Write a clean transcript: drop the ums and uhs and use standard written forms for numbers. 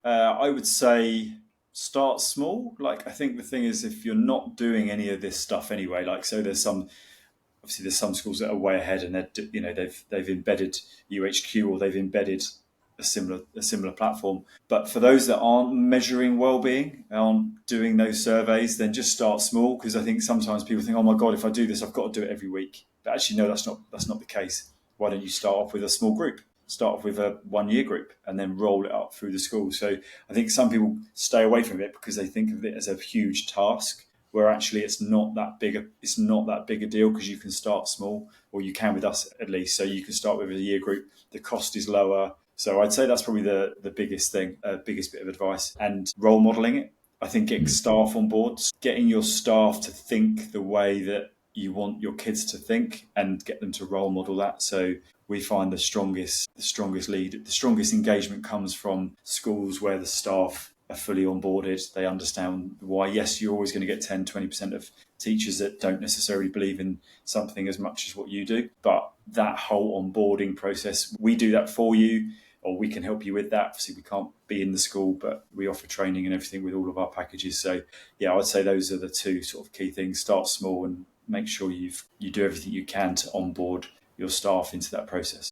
I would say start small. Like, I think the thing is, if you're not doing any of this stuff anyway, like, so there's some schools that are way ahead, and they've embedded UHQ, or they've embedded a similar platform. But for those that aren't measuring well-being, aren't doing those surveys, then just start small, because I think sometimes people think, oh my god, if I do this, I've got to do it every week. But actually, no, that's not the case. Why don't you start off with a small group? Start off with a 1 year group and then roll it up through the school. So I think some people stay away from it because they think of it as a huge task, where actually it's not that big a deal, because you can start small, or you can with us at least. So you can start with a year group. The cost is lower. So I'd say that's probably the biggest thing, biggest bit of advice, and role modeling it. I think getting staff on board, getting your staff to think the way that you want your kids to think, and get them to role model that. So we find the strongest engagement comes from schools where the staff are fully onboarded. They understand why, yes, you're always going to get 10-20% of teachers that don't necessarily believe in something as much as what you do. But that whole onboarding process, we do that for you, or we can help you with that. Obviously, we can't be in the school, but we offer training and everything with all of our packages. So yeah, I would say those are the two sort of key things. Start small and make sure you do everything you can to onboard your staff into that process.